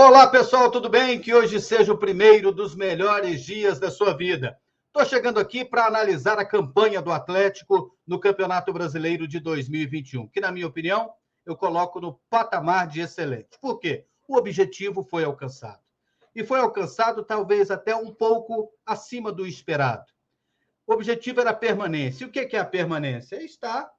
Olá, pessoal, tudo bem? Que hoje seja o primeiro dos melhores dias da sua vida. Estou chegando aqui para analisar a campanha do Atlético no Campeonato Brasileiro de 2021, que, na minha opinião, eu coloco no patamar de excelente. Por quê? O objetivo foi alcançado. E foi alcançado talvez até um pouco acima do esperado. O objetivo era a permanência. E o que é a permanência? Está,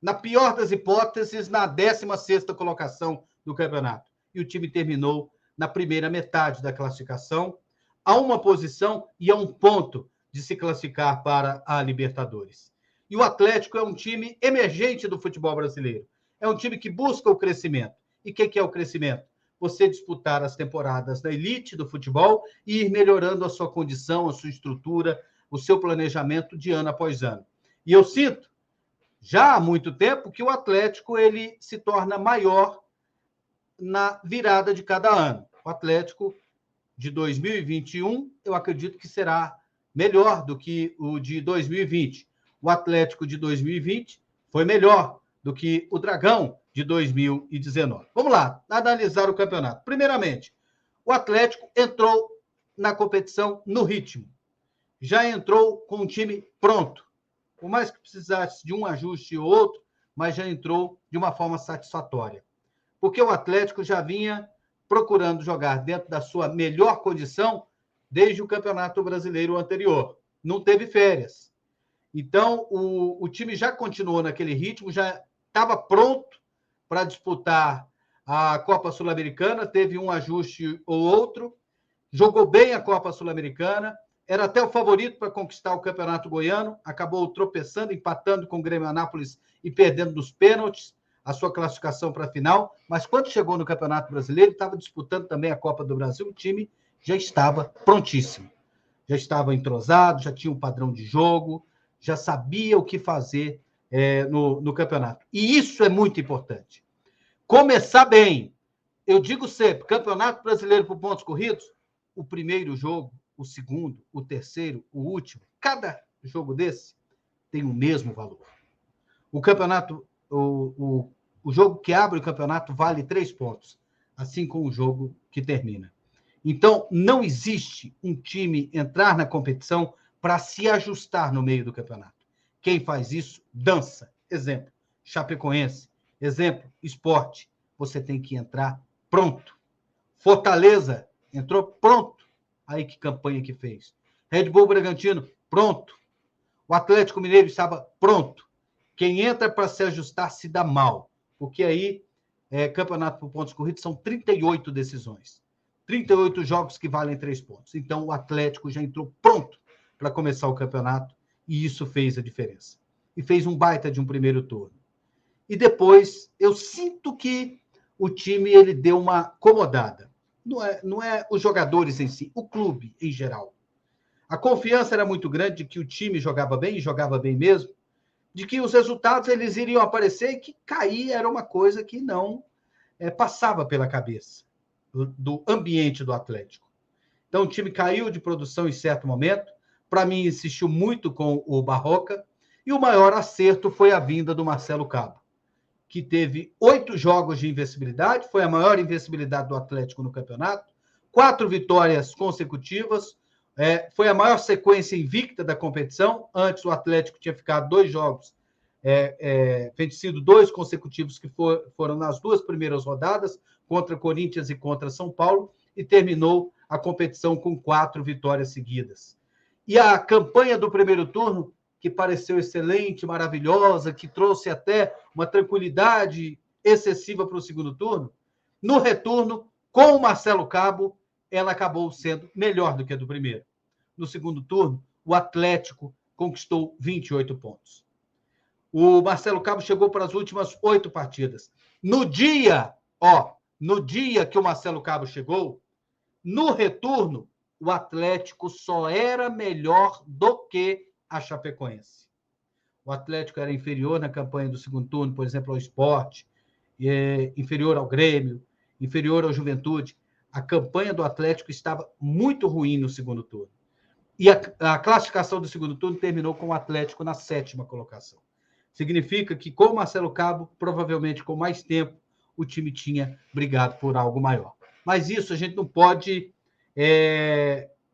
na pior das hipóteses, na 16ª colocação do campeonato. E o time terminou na primeira metade da classificação, a uma posição e a um ponto de se classificar para a Libertadores. E o Atlético é um time emergente do futebol brasileiro. É um time que busca o crescimento. E o que é o crescimento? Você disputar as temporadas da elite do futebol e ir melhorando a sua condição, a sua estrutura, o seu planejamento de ano após ano. E eu sinto, já há muito tempo, que o Atlético ele se torna maior na virada de cada ano. O Atlético de 2021, eu acredito que será melhor do que o de 2020. O Atlético de 2020 foi melhor do que o Dragão de 2019. Vamos lá, analisar o campeonato. Primeiramente, o Atlético entrou na competição no ritmo. Já entrou com um time pronto. Por mais que precisasse de um ajuste ou outro, mas já entrou de uma forma satisfatória. Porque o Atlético já vinha procurando jogar dentro da sua melhor condição desde o Campeonato Brasileiro anterior. Não teve férias. Então, o time já continuou naquele ritmo, já estava pronto para disputar a Copa Sul-Americana, teve um ajuste ou outro, jogou bem a Copa Sul-Americana, era até o favorito para conquistar o Campeonato Goiano, acabou tropeçando, empatando com o Grêmio Anápolis e perdendo nos pênaltis a sua classificação para a final, mas quando chegou no Campeonato Brasileiro, estava disputando também a Copa do Brasil, o time já estava prontíssimo, já estava entrosado, já tinha um padrão de jogo, já sabia o que fazer no campeonato. E isso é muito importante. Começar bem. Eu digo sempre, Campeonato Brasileiro por pontos corridos, o primeiro jogo, o segundo, o terceiro, o último, cada jogo desse tem o mesmo valor. O campeonato, o jogo que abre o campeonato vale 3 pontos, assim como o jogo que termina. Então, não existe um time entrar na competição para se ajustar no meio do campeonato. Quem faz isso, dança. Exemplo, Chapecoense. Exemplo, Sport. Você tem que entrar pronto. Fortaleza entrou pronto. Aí que campanha que fez. Red Bull Bragantino, pronto. O Atlético Mineiro estava pronto. Quem entra para se ajustar se dá mal. Porque aí, campeonato por pontos corridos, são 38 decisões. 38 jogos que valem 3 pontos. Então, o Atlético já entrou pronto para começar o campeonato e isso fez a diferença. E fez um baita de um primeiro turno. E depois, eu sinto que o time ele deu uma acomodada. Não é os jogadores em si, o clube em geral. A confiança era muito grande de que o time jogava bem, e jogava bem mesmo, de que os resultados eles iriam aparecer e que cair era uma coisa que não passava pela cabeça do ambiente do Atlético. Então, o time caiu de produção em certo momento. Para mim, insistiu muito com o Barroca. E o maior acerto foi a vinda do Marcelo Cabo, que teve 8 jogos de invencibilidade, foi a maior invencibilidade do Atlético no campeonato, 4 vitórias consecutivas, foi a maior sequência invicta da competição. Antes, o Atlético tinha ficado 2 jogos, vencido 2 consecutivos que foram nas 2 primeiras rodadas, contra Corinthians e contra São Paulo, e terminou a competição com 4 vitórias seguidas. E a campanha do primeiro turno, que pareceu excelente, maravilhosa, que trouxe até uma tranquilidade excessiva para o segundo turno, no retorno, com o Marcelo Cabo, ela acabou sendo melhor do que a do primeiro. No segundo turno, o Atlético conquistou 28 pontos. O Marcelo Cabo chegou para as últimas 8 partidas. No dia que o Marcelo Cabo chegou, no retorno, o Atlético só era melhor do que a Chapecoense. O Atlético era inferior na campanha do segundo turno, por exemplo, ao Sport, inferior ao Grêmio, inferior ao Juventude. A campanha do Atlético estava muito ruim no segundo turno. E a classificação do segundo turno terminou com o Atlético na 7ª colocação. Significa que com o Marcelo Cabo, provavelmente com mais tempo, o time tinha brigado por algo maior. Mas isso a gente não pode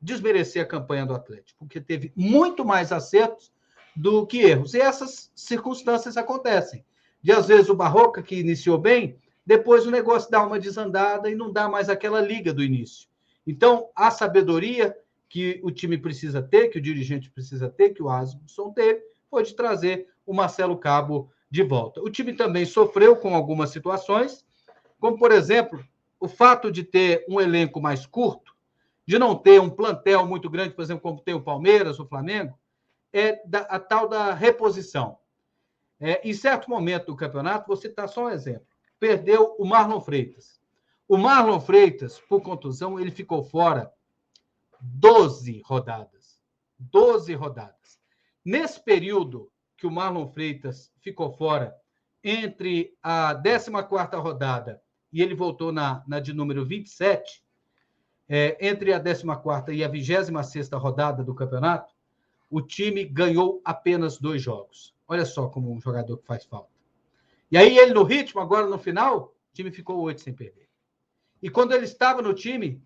desmerecer a campanha do Atlético, porque teve muito mais acertos do que erros. E essas circunstâncias acontecem. De, às vezes, o Barroca, que iniciou bem, depois o negócio dá uma desandada e não dá mais aquela liga do início. Então, a sabedoria que o time precisa ter, que o dirigente precisa ter, que o Asmundsson teve, foi de trazer o Marcelo Cabo de volta. O time também sofreu com algumas situações, como, por exemplo, o fato de ter um elenco mais curto, de não ter um plantel muito grande, por exemplo, como tem o Palmeiras, o Flamengo, a tal da reposição. Em certo momento do campeonato, vou citar só um exemplo, perdeu o Marlon Freitas. O Marlon Freitas, por contusão, ele ficou fora 12 rodadas. 12 rodadas. Nesse período que o Marlon Freitas ficou fora, entre a 14ª rodada e ele voltou na de número 27, entre a 14ª e a 26ª rodada do campeonato, o time ganhou apenas 2 jogos. Olha só como um jogador que faz falta. E aí ele no ritmo, agora no final, o time ficou 8 sem perder. E quando ele estava no time,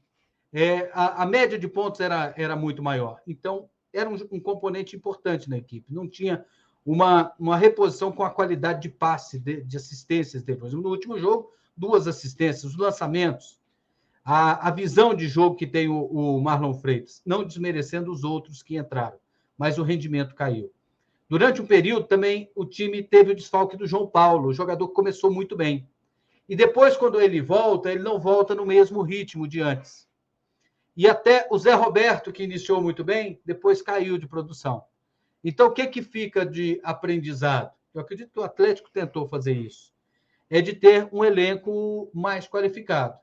a média de pontos era muito maior. Então, era um componente importante na equipe. Não tinha uma reposição com a qualidade de passe, de assistências depois. No último jogo, 2 assistências, os lançamentos, a visão de jogo que tem o Marlon Freitas, não desmerecendo os outros que entraram, mas o rendimento caiu. Durante um período, também, o time teve o desfalque do João Paulo, o jogador que começou muito bem. E depois, quando ele volta, ele não volta no mesmo ritmo de antes. E até o Zé Roberto, que iniciou muito bem, depois caiu de produção. Então, o que fica de aprendizado? Eu acredito que o Atlético tentou fazer isso. É de ter um elenco mais qualificado,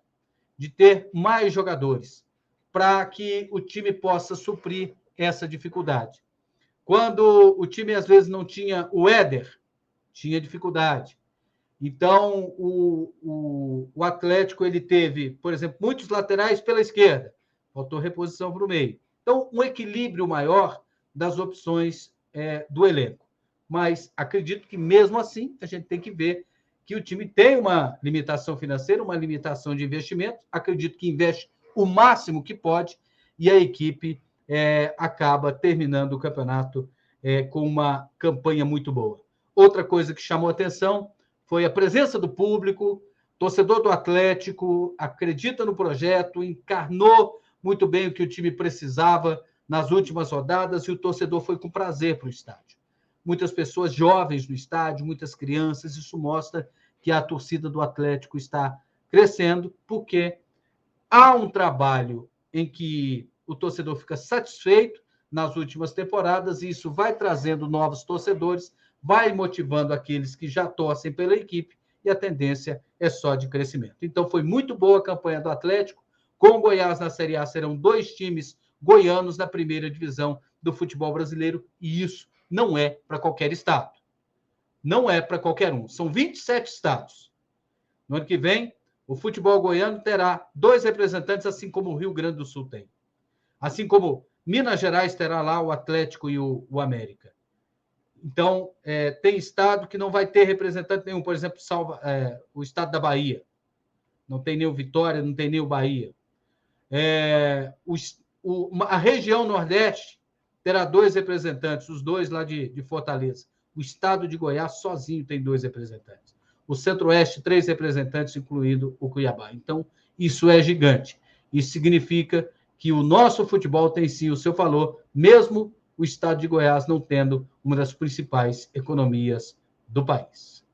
de ter mais jogadores, para que o time possa suprir essa dificuldade. Quando o time, às vezes, não tinha o Éder, tinha dificuldade. Então, o Atlético ele teve, por exemplo, muitos laterais pela esquerda, faltou reposição para o meio. Então, um equilíbrio maior das opções do elenco. Mas acredito que, mesmo assim, a gente tem que ver que o time tem uma limitação financeira, uma limitação de investimento. Acredito que investe o máximo que pode e a equipe acaba terminando o campeonato com uma campanha muito boa. Outra coisa que chamou atenção foi a presença do público, torcedor do Atlético, acredita no projeto, encarnou muito bem o que o time precisava nas últimas rodadas e o torcedor foi com prazer para o estádio. Muitas pessoas jovens no estádio, muitas crianças, isso mostra que a torcida do Atlético está crescendo, porque há um trabalho em que o torcedor fica satisfeito nas últimas temporadas e isso vai trazendo novos torcedores, vai motivando aqueles que já torcem pela equipe e a tendência é só de crescimento. Então, foi muito boa a campanha do Atlético. Com o Goiás na Série A, serão 2 times goianos na primeira divisão do futebol brasileiro e isso não é para qualquer estado. Não é para qualquer um. São 27 estados. No ano que vem, o futebol goiano terá 2 representantes, assim como o Rio Grande do Sul tem. Assim como Minas Gerais terá lá o Atlético e o América. Então, tem estado que não vai ter representante nenhum. Por exemplo, o estado da Bahia. Não tem nem o Vitória, não tem nem o Bahia. A região Nordeste terá 2 representantes, os 2 lá de Fortaleza. O estado de Goiás sozinho tem 2 representantes. O Centro-Oeste, 3 representantes, incluindo o Cuiabá. Então, isso é gigante. Isso significa que o nosso futebol tem sim o seu valor, mesmo o estado de Goiás não tendo uma das principais economias do país.